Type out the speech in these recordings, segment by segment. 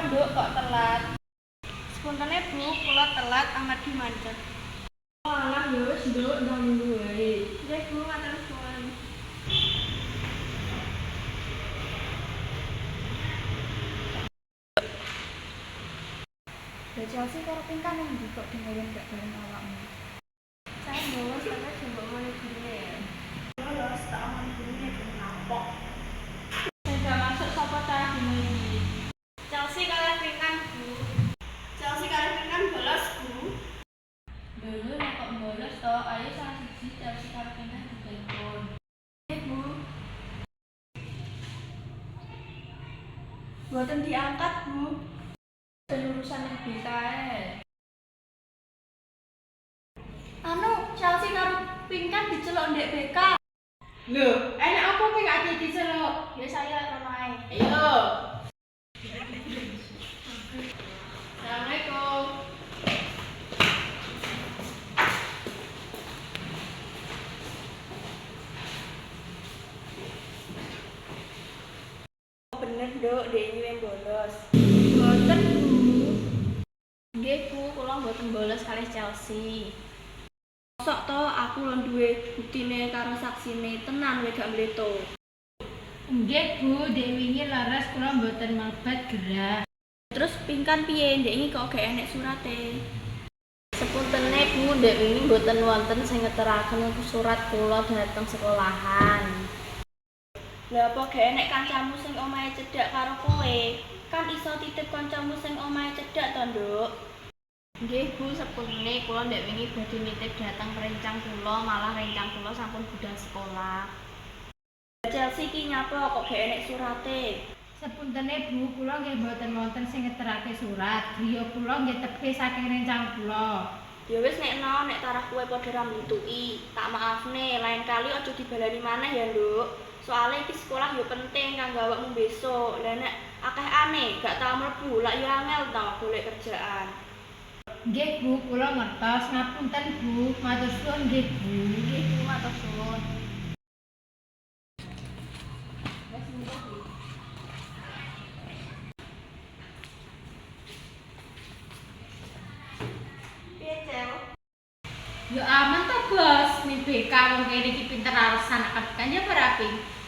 Nduk kok telat? Sepuntene Bu, kula telat amargi macet. Oh alah ya wis Nduk ndang minggu wae. Nggih Bu, matur suwun. Ya Chelsea karo Pinkan yang ndi kok dengerin gak bareng awakmu. Saya bolos karena coba mani gurune ya. Bolos tak mani gurune kenapa? Sudah masuk sapa cara gini? Chelsea kalian Pinkan Bu. Chelsea kalian Pinkan bolos Bu. Dulu nek kok bolos to, ayo salah siji Chelsea karo Pinkan ditelepon. Bu. Buatan diangkat Bu. Urusan lebih kae. Chelsea karo Pinkan diceluk ndek BK. Lho, enak apa kowe gak diceluk? Ya saya rono ae. Ayo. Assalamualaikum. Bener Nduk, Dek nyuwun bolos. Mboten Bu. Nggih Bu, kula mboten bolos kalih Chelsea. Sok to aku lho duwe buktine karo saksine tenan wae gak mleto. Nggih Bu, dek wingi laras kula mboten mlebet gerah. Terus Pinkan piye? Ndek iki kok gak enek surate. Sepuntene Bu, ndek wingi mboten wonten sing ngeteraken surat kula dhateng sekolahan. Lah apa gak enek kancamu sing omahe cedhak karo kowe? Kan iso titip kancamu sing omahe cedhak to, Nduk? Nggih Bu, sepuntene kula ndek wingi badhe nitip dhateng rencang kula, malah rencang kula sampun budal sekolah. Chelsea ki nyapa kok gak enek surate? Sepuntene Bu, kula nggih mboten wonten sing ngeterake surat. Griya kula nggih tebih saking rencang kula. Ya wis nek tarah kowe padha ra mlituki, tak maafne, lain kali aja dibalani maneh ya, Nduk. Soale iki sekolah yo penting kanggo awakmu besok. Lah nek akeh aneh gak tau mlebu, lak yo angel ta golek kerjaan. Nggih Bu, kula ngertos. Ngapunten Bu, matur suwun nggih Bu. Nggih Bu, matur suwun. Piye, Cel? Ya aman to Bos, ning BK wong kene iki pinter alasan kan ya berapi.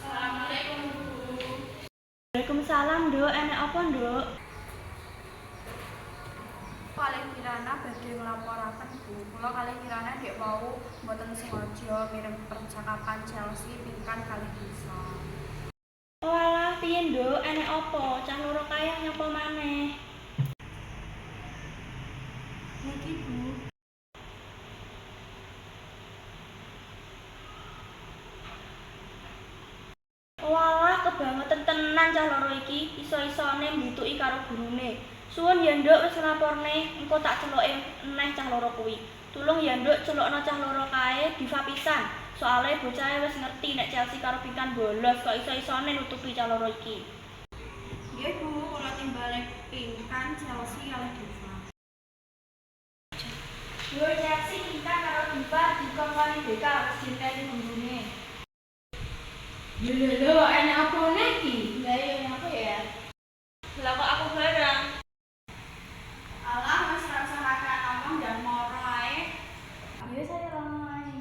Assalamualaikum Bu. Waalaikumsalam, Nduk. Enek apa, Nduk? Kalih Kirana badhe nglaporaken Bu. Kula kalih Kirana dek mau mboten sengaja ngirim percakapan Chelsea Pinkan kalih bisa. Oh alah, piye, Nduk? Enek apa? Cah loro kae nyapa maneh? Niki Bu. Walah, kebangetan tenan cah loro iki, iso-isone mbituki karo gurune. Suwun ya Nduk wis nglaporne, engko tak celuke neh cah loro kuwi. Tulung ya Nduk celukno cah loro kae diva pisan. Soale bocahe wis ngerti nek Chelsea karo Pinkan bolos, kok iso-isone nutupi cah loro iki. Nggih Bu, kula timbale Pinkan Chelsea kalih Diva. Yo Chelsea Pinkan karo Diva dikongkoni BK wis dinteni gurune. Lho, enak apa iki? Lah yo apa ya? Lah kok aku bareng? Alah wis ra usah kakak ngomong dan moro ae. Iya saya ramai.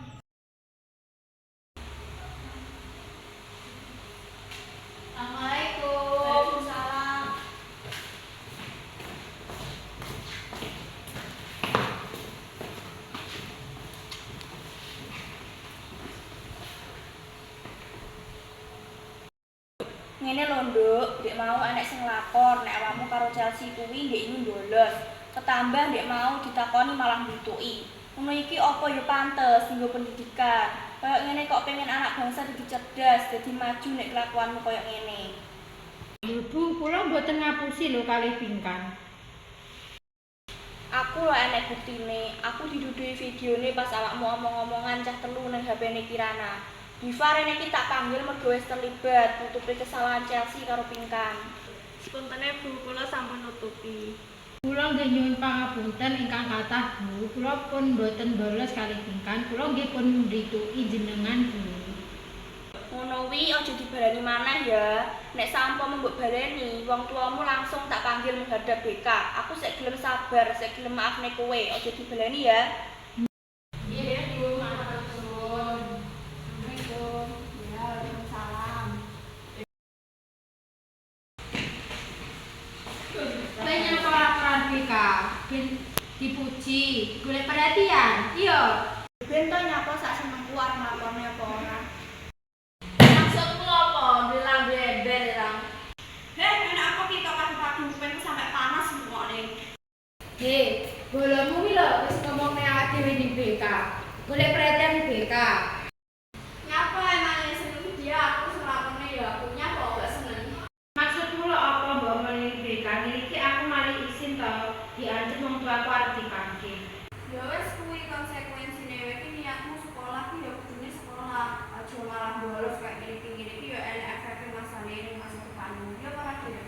Assalamualaikum. Waalaikumsalam. Ngene lho Nduk, ndek mau enek sing lapor nek awakmu karo Chelsea kuwi ndek ini bolos. Ketambah ndek mau ditakoni malah mbituki. Ngono iki apa ya pantes nggo pendidikan. Kayak ngene kok pengen anak bangsa dadi cerdas, dadi maju nek kelakuanmu koyo ngene. Lho Bu, kula mboten ngapusi lho kalih Pinkan. Aku lho enek buktine, aku diduduhi videone pas awakmu omong-omongan cah telu nang HP-ne Kirana. Diva rene iki tak panggil mergo wis terlibat nutupi kesalahan Chelsea karo Pinkan. Sepuntene Bu, kula sampun nutupi. Kula nggih nyuwun pangapunten ingkang kathah Bu. Kula pun mboten bolos kalih Pinkan. Kula nggih pun mrituki jenengan Bu. Ngono wi aja dibaleni maneh ya. Nek sampun mbok baleni, wong tuamu langsung tak panggil menghadap BK. Aku sik gelem sabar, sik gelem maafne kowe, aja dibaleni ya. Iya, Bu, matur suwun. Assalamualaikum. Ya, waalaikumsalam. Pengen laporan BK, ben dipuji, golek perhatian. Iya. Ben to nyapa sak senengku arep nglaporne apa ora? Maksudmu apa? Bilang beber ya. Enak apa ki kok padu-padu penku sampai panas semua ning. Hei, bolomu wi lho wis ngomong nek awake dhewe ning BK. Golek perhatian ning BK. Nyapa emang yang seneng dia aku selaporne ya aku nyapa gak seneng. Maksudmu lho apa mbok meni BK? Iki aku mari izin to diancam wong tuaku arep dipanggil. Ya wes kuwi konsekuensine wae iki niatmu sekolah ki ya kudune sekolah. Aja malah bolos kayak gini-gini iki ya enek efeke masane ning masa depanmu. Ya ora dhewe.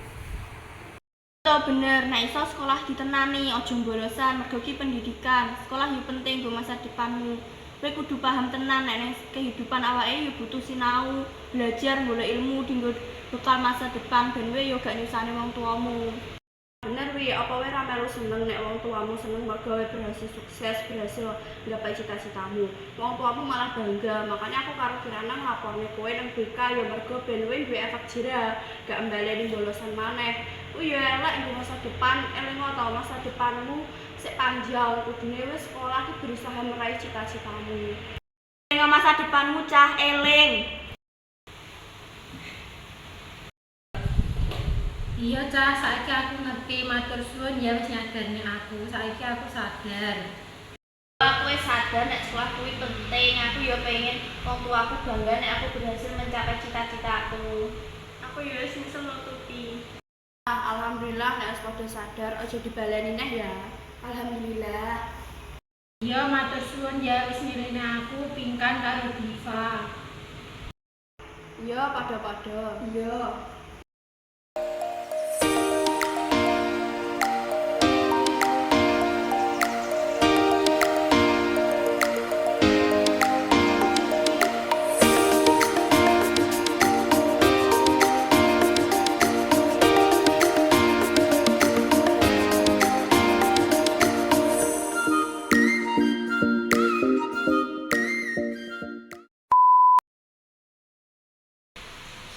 Itu bener, nah iso sekolah ditenani, ojo bolosan, mergo ki pendidikan. Sekolah yo penting go masa depanmu. Kowe kudu paham tenan nek ning kehidupan awake yo butuh sinau, belajar golek ilmu dinggo bekal masa depan ben kowe yo gak nyusani wong tuamu. Bener wi, apa kowe ra melu seneng nek wong tuamu seneng mergo kowe berhasil sukses, berhasil nggapai cita-citamu. Wong tuamu malah bangga, makanya aku karo Kirana nglaporne kowe nang BK ya mergo ben kowe duwe efek jera, gak mbaleni bolosan maneh. Ya elek di masa depan, elingo tau masa depanmu sik panjang, kudune wis sekolah ki berusaha meraih cita-citamu. Elingo masa depanmu cah eling. Iya, Cah, saiki aku ngerti, matur suwun ya wis nyadarne aku. Saiki aku sadar. Aku wis sadar nek sekolah kuwi penting. Aku ya pengen wong tuaku bangga nek aku berhasil mencapai cita-citaku. Aku ya wis nyesel nutupi. Alhamdulillah nek wis padha sadar aja dibaleni neh ya. Alhamdulillah. Iya, matur suwun ya wis milihne aku pingkan karo Diva. Iya, pada-pada. Iya.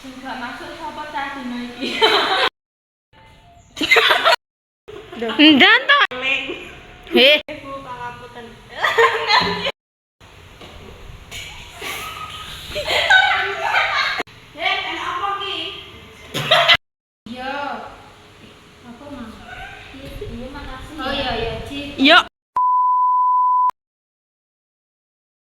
Enggak maksud sapa cah dino iki. Ndan to. Heh. Ibu pangapunten. Enak apa ki? Iya. Apa, Mas? Iya, makasih. Oh iya, iya, Ci. Yo.